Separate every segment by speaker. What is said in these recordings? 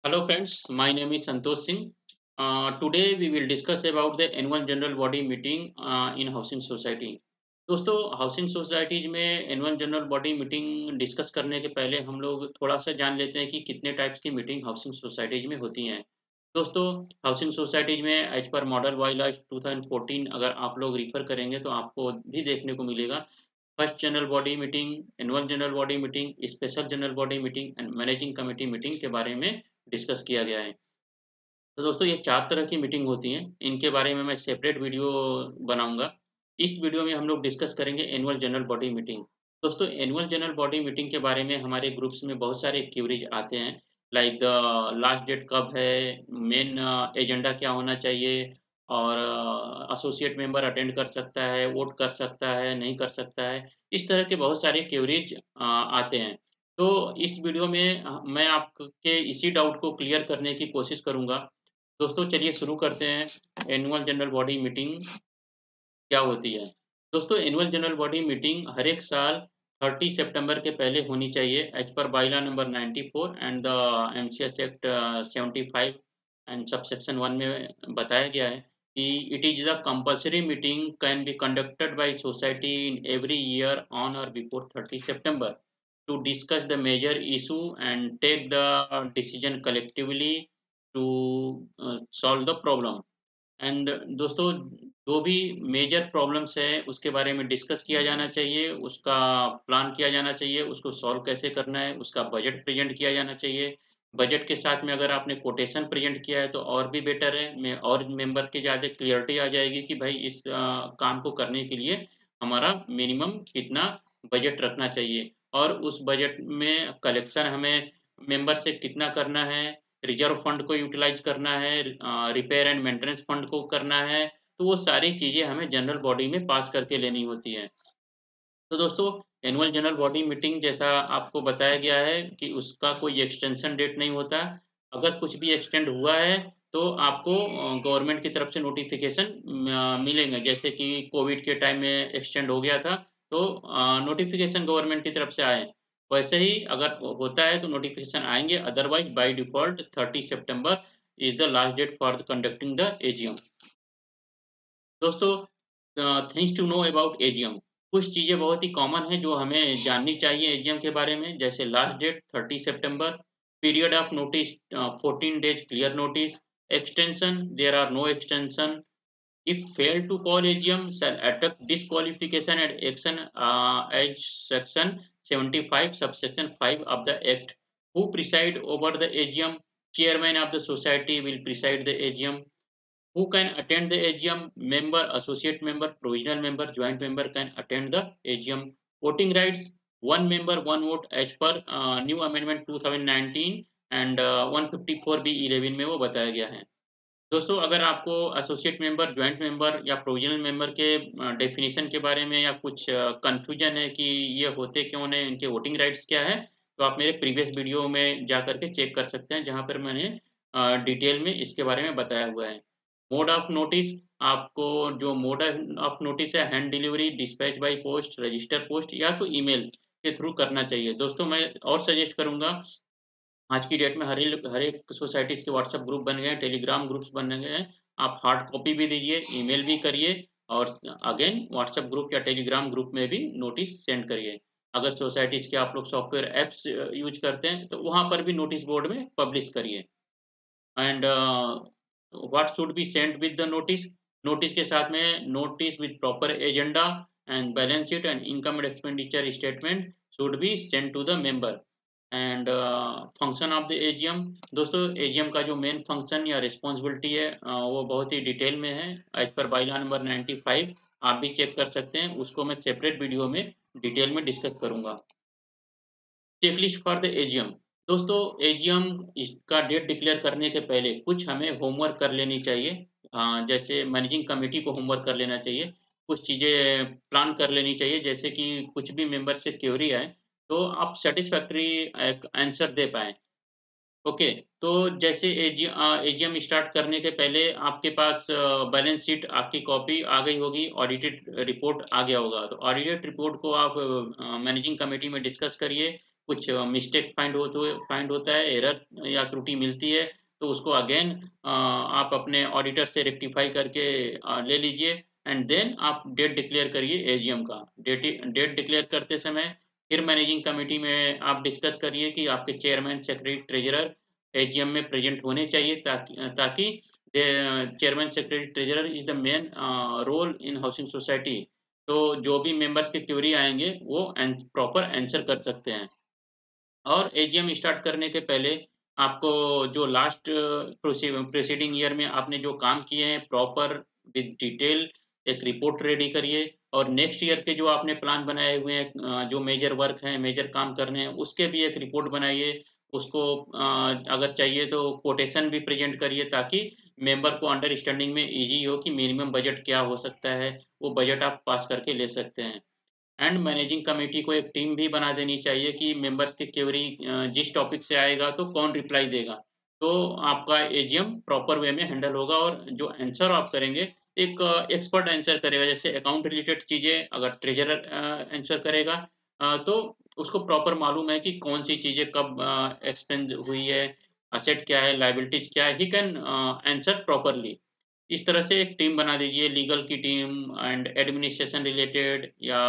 Speaker 1: Hello friends, my name is Santosh Singh. Today we will discuss about the annual general body meeting in housing society. दोस्तों housing societies में annual general body meeting discuss करने के पहले हम लोग थोड़ा सा जान लेते हैं कि कितने टाइप्स की मीटिंग हाउसिंग सोसाइटीज में होती हैं। दोस्तों हाउसिंग सोसाइटीज में as per model bylaw 2014 अगर आप लोग रिफर करेंगे तो आपको भी देखने को मिलेगा। First general body meeting, annual general body meeting, special general body meeting and managing committee meeting के बारे में डिस्कस किया गया है। तो दोस्तों ये 4 तरह की मीटिंग होती हैं, इनके बारे में मैं सेपरेट वीडियो बनाऊँगा। इस वीडियो में हम लोग डिस्कस करेंगे एनुअल जनरल बॉडी मीटिंग। दोस्तों एनुअल जनरल बॉडी मीटिंग के बारे में हमारे ग्रुप्स में बहुत सारे क्वेरीज आते हैं, लाइक द लास्ट डेट कब है, मेन एजेंडा क्या होना चाहिए और एसोसिएट मेंबर अटेंड कर सकता है, वोट कर सकता है, नहीं कर सकता है। इस तरह के बहुत सारे क्वेरीज आते हैं। तो इस वीडियो में मैं आपके इसी डाउट को क्लियर करने की कोशिश करूँगा। दोस्तों चलिए शुरू करते हैं। एनुअल जनरल बॉडी मीटिंग क्या होती है? दोस्तों एनुअल जनरल बॉडी मीटिंग हर एक साल 30 सितंबर के पहले होनी चाहिए as per bylaw number 94 and the MCS act 75 and subsection 1 में बताया गया है कि it is the compulsory meeting can be conducted by society in every year on or before 30 September to discuss the major issue and take the decision collectively to solve the problem. And दोस्तों जो भी major problems हैं उसके बारे में discuss किया जाना चाहिए, उसका प्लान किया जाना चाहिए, उसको सॉल्व कैसे करना है, उसका बजट प्रेज़ेंट किया जाना चाहिए। बजट के साथ में अगर आपने कोटेशन प्रेज़ेंट किया है तो और भी बेटर है, मैं और मेंबर की ज़्यादा क्लैरिटी आ जाएगी कि भाई इस काम को करने के लिए हमारा मिनिमम कितना बजट रखना चाहिए और उस बजट में कलेक्शन हमें मेंबर से कितना करना है, रिज़र्व फंड को यूटिलाइज़ करना है, रिपेयर एंड मेंटेनेंस फंड को करना है, तो वो सारी चीज़ें हमें जनरल बॉडी में पास करके लेनी होती हैं। तो दोस्तों एनुअल जनरल बॉडी मीटिंग जैसा आपको बताया गया है कि उसका कोई एक्सटेंशन डेट नहीं होता। अगर कुछ भी एक्सटेंड हुआ है तो आपको गवर्नमेंट की तरफ से नोटिफ़िकेशन मिलेंगे। जैसे कि कोविड के टाइम में एक्सटेंड हो गया था तो नोटिफ़िकेशन गवर्नमेंट की तरफ से आए। वैसे ही अगर होता है तो नोटिफ़िकेशन आएँगे, otherwise by default 30 September is the last date for the conducting the AGM. दोस्तों things to know about AGM. कुछ चीज़ें बहुत ही कॉमन हैं जो हमें जाननी चाहिए एजीएम के बारे में, जैसे लास्ट डेट 30 सितंबर, period of notice 14 days clear notice, extension there are no extension, if failed to call AGM shall attract disqualification and action as section 75 subsection 5 of the act. Who preside over the AGM? Chairman of the society will preside the AGM. Who can attend the AGM? Member, associate member, provisional member, joint member can attend the AGM. Voting rights: one member, one vote as per new amendment 2019 and 154B11 में वो बताया गया है। दोस्तों अगर आपको associate member, joint member या provisional member के डेफिनिशन के बारे में या कुछ कन्फ्यूजन है कि ये होते क्यों हैं, इनके वोटिंग राइट्स क्या है, तो आप मेरे प्रीवियस वीडियो में जा कर के चेक कर सकते हैं, जहाँ पर मैंने डिटेल में इसके बारे में बताया हुआ है। मोड ऑफ नोटिस: आपको जो मोड ऑफ नोटिस है, hand delivery, dispatch by post, register post या तो ईमेल के थ्रू करना चाहिए। दोस्तों मैं और सजेस्ट करूँगा, आज की डेट में हर एक सोसाइटीज़ के व्हाट्सएप ग्रुप बन गए हैं, टेलीग्राम ग्रुप्स बन गए हैं। आप हार्ड कॉपी भी दीजिए, ईमेल भी करिए और अगेन व्हाट्सएप ग्रुप या टेलीग्राम ग्रुप में भी नोटिस सेंड करिए। अगर सोसाइटीज़ के आप लोग सॉफ्टवेयर ऐप्स यूज़ करते हैं, तो वहाँ पर भी नोटिस बोर्ड में पब्लिश करिए। And what should be sent with the notice? Notice के साथ में notice with proper agenda and balance sheet and income and expenditure statement should be sent to the member. And function of the AGM: दोस्तों AGM का जो main function या responsibility है वो बहुत ही डिटेल में है एज पर बाइलॉ नंबर 95। आप भी चेक कर सकते हैं, उसको मैं सेपरेट वीडियो में डिटेल में डिस्कस करूंगा। चेकलिस्ट फॉर द एजीएम: दोस्तों एजीएम इसका डेट डिक्लेयर करने के पहले कुछ हमें होमवर्क कर लेनी चाहिए। जैसे मैनेजिंग कमेटी को होमवर्क कर लेना चाहिए, कुछ चीज़ें प्लान कर लेनी चाहिए, जैसे कि कुछ भी मेंबर से क्वेरी आए तो आप सैटिस्फैक्टरी एक आंसर दे पाएँ। ओके, तो जैसे एजीएम स्टार्ट करने के पहले आपके पास बैलेंस शीट आपकी कॉपी आ गई होगी, ऑडिटेड रिपोर्ट आ गया होगा। तो ऑडिटेड रिपोर्ट को आप मैनेजिंग कमिटी में डिस्कस करिए कुछ मिस्टेक फाइंड होता है, एरर या त्रुटि मिलती है, तो उसको अगेन आप अपने ऑडिटर से रेक्टिफाई करके ले लीजिए एंड देन आप डेट डिक्लेयर करिए एजीएम का। डेट डिक्लेयर करते समय फिर मैनेजिंग कमेटी में आप डिस्कस करिए कि आपके चेयरमैन, सेक्रेटरी, ट्रेजरर एजीएम में प्रेजेंट होने चाहिए, ताकि chairman, secretary, treasurer is the main role in housing society. तो जो भी मेंबर्स के क्वेरी आएंगे वो प्रॉपर आंसर कर सकते हैं। और एजीएम स्टार्ट करने के पहले आपको जो लास्ट प्रीसीडिंग ईयर में आपने जो काम किए हैं प्रॉपर विद डिटेल एक रिपोर्ट रेडी करिए, और नेक्स्ट ईयर के जो आपने प्लान बनाए हुए हैं, जो मेजर वर्क हैं, मेजर काम करने हैं, उसके भी एक रिपोर्ट बनाइए। उसको अगर चाहिए तो कोटेशन भी प्रेजेंट करिए, ताकि मेंबर को अंडरस्टैंडिंग में इजी हो कि मिनिमम बजट क्या हो सकता है, वो बजट आप पास करके ले सकते हैं। एंड मैनेजिंग कमेटी को एक टीम भी बना देनी चाहिए कि मेंबर्स की क्वेरी जिस टॉपिक से आएगा तो कौन रिप्लाई देगा, तो आपका एजीएम प्रॉपर वे में हैंडल होगा। और जो आंसर आप करेंगे एक एक्सपर्ट आंसर करेगा। जैसे अकाउंट रिलेटेड चीजें अगर ट्रेजरर आंसर करेगा, तो उसको प्रॉपर मालूम है कि कौन सी चीजें कब एक्सपेंस हुई है, असेट क्या है, लाइबिलिटीज क्या है, ही कैन आंसर प्रॉपरली। इस तरह से एक टीम बना दीजिए, लीगल की टीम एंड एडमिनिस्ट्रेशन रिलेटेड, या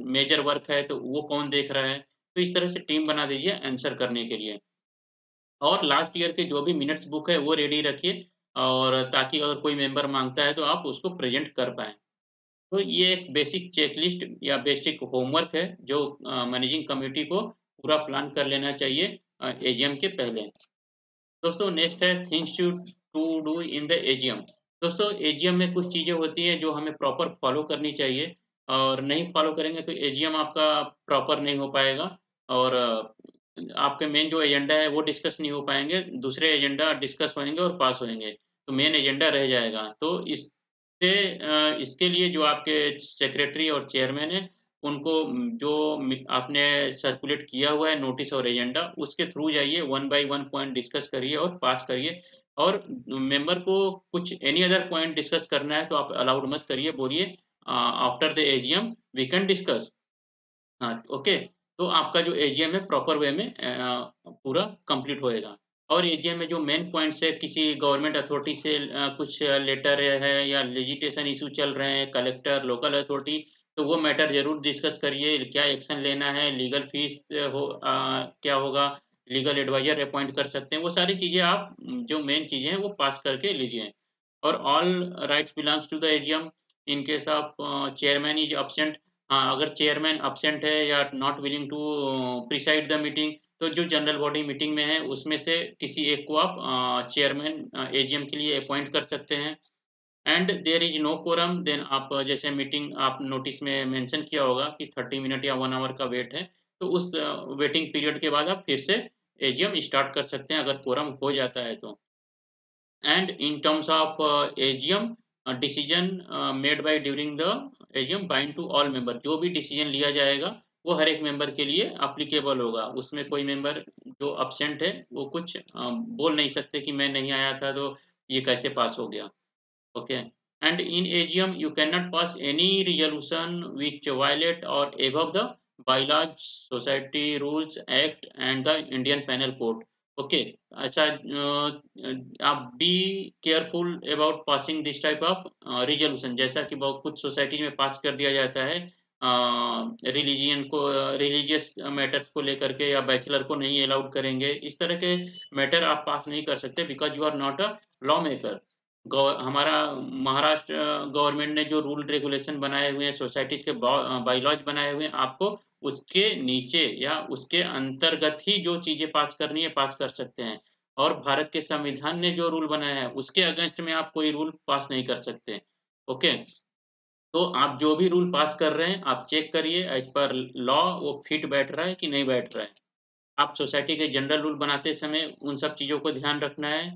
Speaker 1: मेजर वर्क है तो वो कौन देख रहा है, तो इस तरह से टीम बना दीजिए आंसर करने के लिए। और लास्ट ईयर के जो भी मिनट्स बुक है वो रेडी रखिए, और ताकि अगर कोई मेंबर मांगता है तो आप उसको प्रेजेंट कर पाएँ। तो ये एक बेसिक चेकलिस्ट या बेसिक होमवर्क है जो मैनेजिंग कमिटी को पूरा प्लान कर लेना चाहिए एजीएम के पहले। दोस्तों नेक्स्ट है things to do in the AGM. दोस्तों एजीएम में कुछ चीज़ें होती हैं जो हमें प्रॉपर फॉलो करनी चाहिए, और नहीं फॉलो करेंगे तो एजीएम आपका प्रॉपर नहीं हो पाएगा, और आपके मेन जो एजेंडा है वो डिस्कस नहीं हो पाएँगे, दूसरे एजेंडा डिस्कस होंगे और पास होंगे, तो मेन एजेंडा रह जाएगा। तो इसके लिए जो आपके सेक्रेटरी और चेयरमैन हैं, उनको जो आपने सर्कुलेट किया हुआ है नोटिस और एजेंडा, उसके थ्रू जाइए, one by one point discuss करिए और पास करिए। और मेंबर को कुछ एनी अदर पॉइंट डिस्कस करना है तो आप अलाउड मत करिए, बोलिए after the AGM we can discuss. हाँ, ओके। तो आपका जो एजीएम है प्रॉपर वे में पूरा कंप्लीट होएगा। और एजीएम में जो मेन पॉइंट्स है, किसी गवर्नमेंट अथॉरिटी से कुछ लेटर है या लेजिस्लेशन इश्यू चल रहे हैं, कलेक्टर, लोकल अथॉरिटी, तो वो मैटर ज़रूर डिस्कस करिए, क्या एक्शन लेना है, लीगल फीस क्या होगा, लीगल एडवाइज़र अपॉइंट कर सकते हैं, वो सारी चीज़ें आप जो मेन चीज़ें हैं वो पास करके लीजिए। और all rights belongs to the AGM in case of chairman is absent. हाँ, अगर चेयरमैन एब्सेंट है या not willing to preside the meeting, तो जो जनरल बॉडी मीटिंग में है उसमें से किसी एक को आप चेयरमैन एजीएम के लिए अपॉइंट कर सकते हैं। And there is no quorum, then आप जैसे मीटिंग आप नोटिस में मेंशन किया होगा कि 30 मिनट या 1 आवर का वेट है, तो उस वेटिंग पीरियड के बाद आप फिर से एजीएम स्टार्ट कर सकते हैं अगर कोरम हो जाता है तो। And in terms of AGM, decision made by during the AGM bind to all member, जो भी डिसीजन लिया जाएगा वो हर एक मेंबर के लिए एप्लीकेबल होगा। उसमें कोई मेंबर जो अब्सेंट है वो कुछ बोल नहीं सकते कि मैं नहीं आया था तो ये कैसे पास हो गया। Okay. And in AGM you can not pass any resolution which violate or above the bylaws, society rules act and the Indian penal code. Okay. अच्छा, आप be careful about passing this type of resolution, जैसा कि बहुत कुछ society में पास कर दिया जाता है रिलीजियन को, रिलीजियस मैटर्स को लेकर के, या बैचलर को नहीं अलाउड करेंगे, इस तरह के मैटर आप पास नहीं कर सकते because you are not a law maker. हमारा महाराष्ट्र गवर्नमेंट ने जो रूल रेगुलेशन बनाए हुए हैं, सोसाइटीज के बायलॉज बनाए हुए हैं, आपको उसके नीचे या उसके अंतर्गत ही जो चीजें पास करनी है पास कर सकते हैं। और भारत के संविधान ने जो रूल बनाया है उसके अगेंस्ट में आप कोई रूल पास नहीं कर सकते। ओके। तो आप जो भी रूल पास कर रहे हैं आप चेक करिए एज पर लॉ वो फिट बैठ रहा है कि नहीं बैठ रहा है। आप सोसाइटी के जनरल रूल बनाते समय उन सब चीजों को ध्यान रखना है।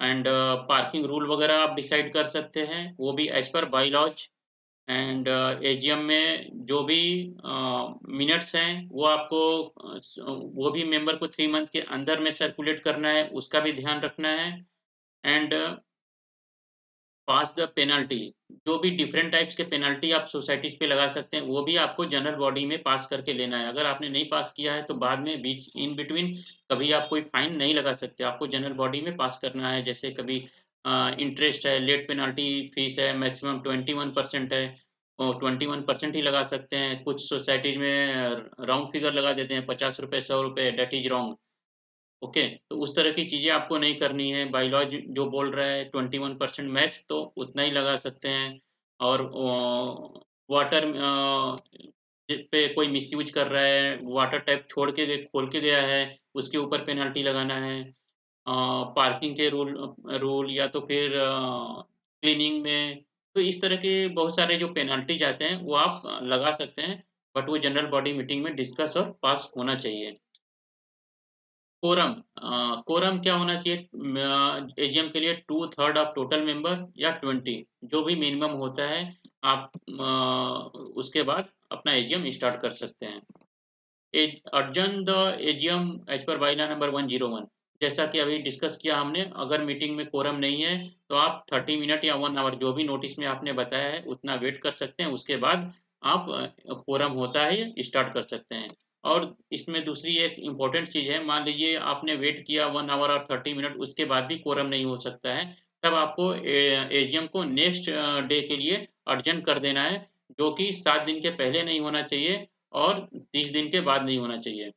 Speaker 1: एंड पार्किंग रूल वगैरह आप डिसाइड कर सकते हैं, वो भी as per by laws. And AGM में जो भी मिनट्स हैं वो आपको वो भी मेंबर को 3 मंथ के अंदर में सर्कुलेट करना है, उसका भी ध्यान रखना है। एंड पास द पेनल्टी, जो भी डिफरेंट टाइप्स के पेनल्टी आप सोसाइटीज पे लगा सकते हैं, वो भी आपको जनरल बॉडी में पास करके लेना है। अगर आपने नहीं पास किया है तो बाद में बीच इन बिटवीन कभी आप कोई फाइन नहीं लगा सकते, आपको जनरल बॉडी में पास करना है। जैसे कभी इंटरेस्ट है, लेट पेनल्टी फीस है, मैक्सिमम 21% है, और 21% ही लगा सकते हैं। कुछ सोसाइटीज में राउंड फिगर लगा देते हैं, 50 रुपए, 100 रुपए, दैट इज रॉन्ग। ओके, तो उस तरह की चीज़ें आपको नहीं करनी है। बाय-लॉ जो बोल रहा है 21% मैक्स, तो उतना ही लगा सकते हैं। और वाटर पे कोई मिसयूज़ कर रहा है, वाटर टैप छोड़ के खोल के गया है, उसके ऊपर पेनल्टी लगाना है। पार्किंग के रूल या तो फिर क्लीनिंग में, तो इस तरह के बहुत सारे जो पेनल्टीज़ आते हैं, वो आप लगा सकते हैं, बट वो जनरल बॉडी मीटिंग में डिस्कस और पास होना चाहिए। कोरम क्या होना चाहिए एजीएम के लिए? 2/3 ऑफ टोटल मेंबर या 20, जो भी मिनिमम होता है, आप उसके बाद अपना एजीएम स्टार्ट कर सकते हैं। adjourn the AGM as per bylaw number 101। जैसा कि अभी डिस्कस किया हमने, अगर मीटिंग में कोरम नहीं है तो आप 30 मिनट या 1 आवर, जो भी नोटिस में आपने बताया है उतना वेट कर सकते हैं। उसके बाद आप कोरम होता है स्टार्ट कर सकते हैं। और इसमें दूसरी एक इम्पोर्टेंट चीज़ है, मान लीजिए आपने वेट किया 1 आवर और 30 मिनट, उसके बाद भी कोरम नहीं हो सकता है, तब आपको एजीएम को नेक्स्ट डे के लिए अर्जेंट कर देना है, जो कि 7 दिन के पहले नहीं होना चाहिए और 30 दिन के बाद नहीं होना चाहिए।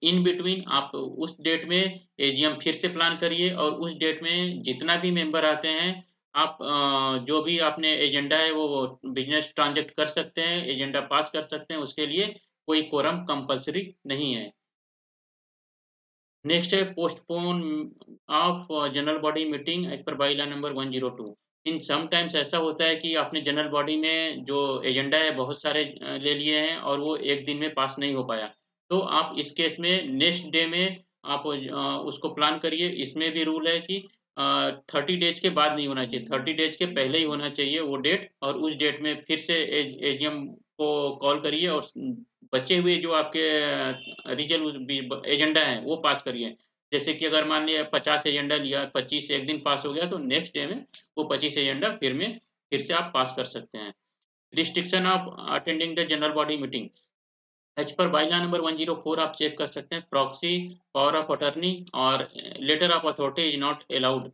Speaker 1: इन बिटवीन आप उस डेट में एजीएम फिर से प्लान करिए, और उस डेट में जितना भी मेंबर आते हैं, आप जो भी आपने एजेंडा है वो बिज़नेस ट्रांज़ैक्ट कर सकते हैं, एजेंडा पास कर सकते हैं, उसके लिए कोई कोरम कंपल्सरी नहीं है। नेक्स्ट है postpone of general body meeting as per bylaw number 102। In some times ऐसा होता है कि आपने जनरल बॉडी में जो एजेंडा है बहुत सारे ले लिए हैं और वो एक दिन में पास नहीं हो पाया। तो आप इस केस में नेक्स्ट डे में आप उसको प्लान करिए। इसमें भी रूल है कि 30 डेज़ के बाद नहीं होना चाहिए, 30 डेज़ के पहले ही होना चाहिए वो डेट, और उस डेट में फिर से एजीएम को कॉल करिए और बचे हुए जो आपके एजेंडा है वो पास करिए। जैसे कि अगर मान लिया 50 एजेंडा लिया, 25 एक दिन पास हो गया, तो नेक्स्ट डे में वो 25 एजेंडा फिर से आप पास कर सकते हैं। Restriction of attending the general body meeting as per bylaw number 104 आप चेक कर सकते हैं। प्रॉक्सी, पावर ऑफ अटॉर्नी और letter of authority is not allowed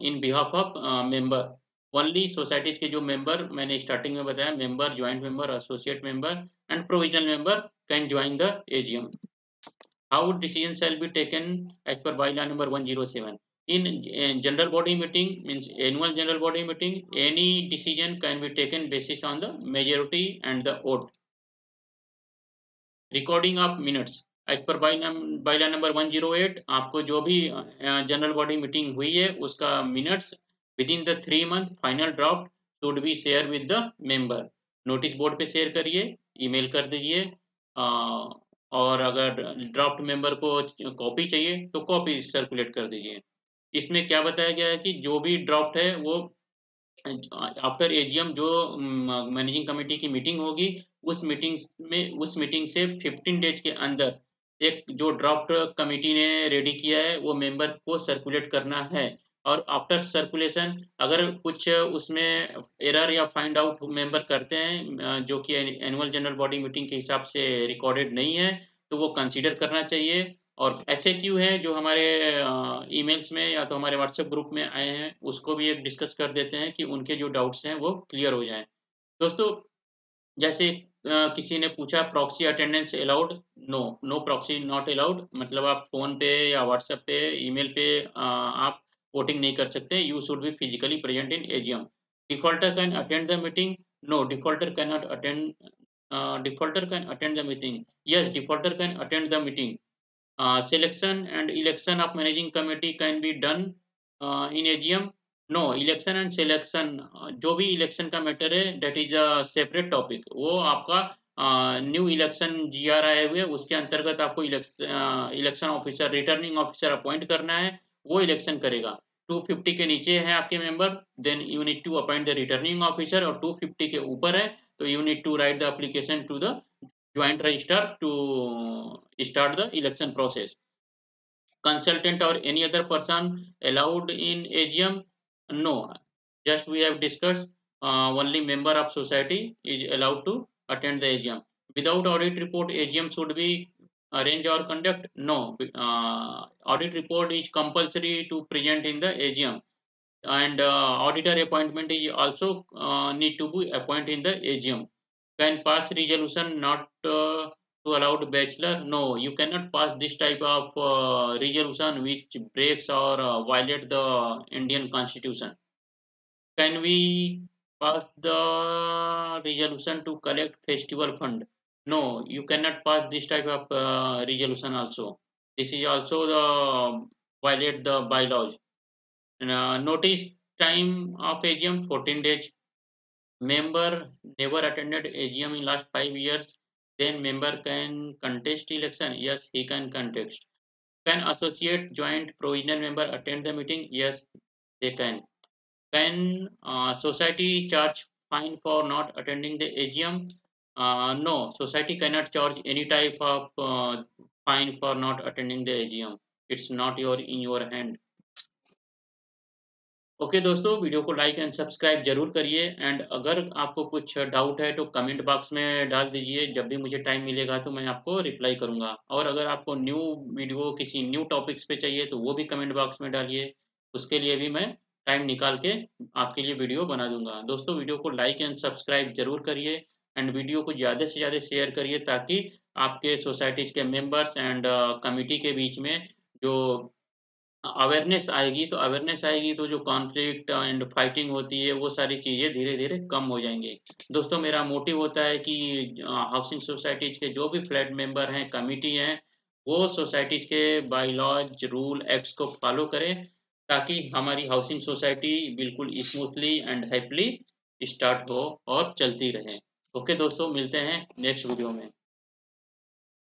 Speaker 1: in behalf of member. Only societies के जो मेंबर, मैंने स्टार्टिंग में बताया, member, joint member, associate member and provisional member can join the AGM. How decision shall be taken as per bylaw number 107. In general body meeting, means annual general body meeting, any decision can be taken basis on the majority and the vote. Recording of minutes as per bylaw number 108, आपको जो भी general body meeting हुई है उसका minutes within the 3 month final draft should be share with the member. Notice board पे share करिए, email कर दीजिए, और अगर ड्राफ्ट मेंबर को कॉपी चाहिए तो कॉपी सर्कुलेट कर दीजिए। इसमें क्या बताया गया है कि जो भी ड्राफ्ट है वो आफ्टर एजीएम जो मैनेजिंग कमेटी की मीटिंग होगी, उस मीटिंग से 15 डेज के अंदर एक जो ड्राफ्ट कमेटी ने रेडी किया है वो मेंबर को सर्कुलेट करना है। और आफ्टर सर्कुलेशन अगर कुछ उसमें एरर या फाइंड आउट मेंबर करते हैं जो कि एनुअल जनरल बॉडी मीटिंग के हिसाब से रिकॉर्डेड नहीं है, तो वो कंसीडर करना चाहिए। और एफएक्यू है जो हमारे ईमेल्स में या तो हमारे व्हाट्सएप ग्रुप में आए हैं, उसको भी एक डिस्कस कर देते हैं कि उनके जो डाउट्स हैं वो क्लियर हो जाएँ। दोस्तों, जैसे किसी ने पूछा proxy attendance allowed? No, no proxy not allowed, मतलब आप फ़ोन पे या व्हाट्सएप पे, ईमेल पे आप वोटिंग नहीं कर सकते। You should be physically present in AGM. Defaulter can attend the meeting? No, defaulter can not attend defaulter can attend the meeting. Yes, defaulter can attend the meeting. Selection and election of managing committee can be done in AGM? No, election and selection जो भी election का matter है that is a separate topic। वो आपका new election GR आए हुए उसके अंतर्गत आपको election officer, returning officer appoint करना है, वो इलेक्शन करेगा। 250 के नीचे है आपके member, then you need to appoint the returning officer, और 250 के ऊपर है तो you need to write the application to the joint register to start the election process। Consultant or any other person allowed in AGM? No, Just we have discussed, only member of society is allowed to attend the AGM. Without audit report, AGM should be arranged or conduct? No. Audit report is compulsory to present in the AGM, and auditor appointment is also need to be appointed in the AGM. Can pass resolution not to allowed bachelor? No, you cannot pass this type of resolution which breaks or violate the Indian constitution. Can we pass the resolution to collect festival fund? No, you cannot pass this type of resolution also. This is also the violate the bylaws. And, notice time of AGM 14 days. Member never attended AGM in last 5 years. Then member can contest election. Yes, he can contest. Can associate joint provisional member attend the meeting? Yes, they can. Can society charge fine for not attending the AGM? No, society cannot charge any type of fine for not attending the AGM. It's not in your hand. Okay दोस्तों, video को like and subscribe जरूर करिए, and अगर आपको कुछ doubt है तो comment box में डाल दीजिए। जब भी मुझे टाइम मिलेगा तो मैं आपको रिप्लाई करूंगा। और अगर आपको न्यू वीडियो किसी न्यू टॉपिक्स पे चाहिए तो वो भी कमेंट बॉक्स में डालिए, उसके लिए भी मैं टाइम निकाल के आपके लिए वीडियो बना दूंगा। दोस्तों, वीडियो को लाइक एंड सब्सक्राइब जरूर करिए, एंड वीडियो को ज़्यादा से ज़्यादा शेयर करिए, ताकि आपके सोसाइटीज़ के मेंबर्स एंड कमिटी के बीच में जो अवेयरनेस आएगी तो जो कॉन्फ्लिक्ट एंड फाइटिंग होती है वो सारी चीज़ें धीरे-धीरे कम हो जाएँगी। दोस्तों, मेरा मोटिव होता है कि हाउसिंग सोसाइटीज़ के जो भी फ्लैट मेंबर हैं, कमिटी हैं, वो सोसाइटीज़ के बाय-लॉज, रूल, एक्ट्स को फॉलो करें, ताकि हमारी हाउसिंग सोसाइटी बिल्कुल स्मूथली एंड हैपीली स्टार्ट हो और चलती रहे। ओके दोस्तों, मिलते हैं नेक्स्ट वीडियो में।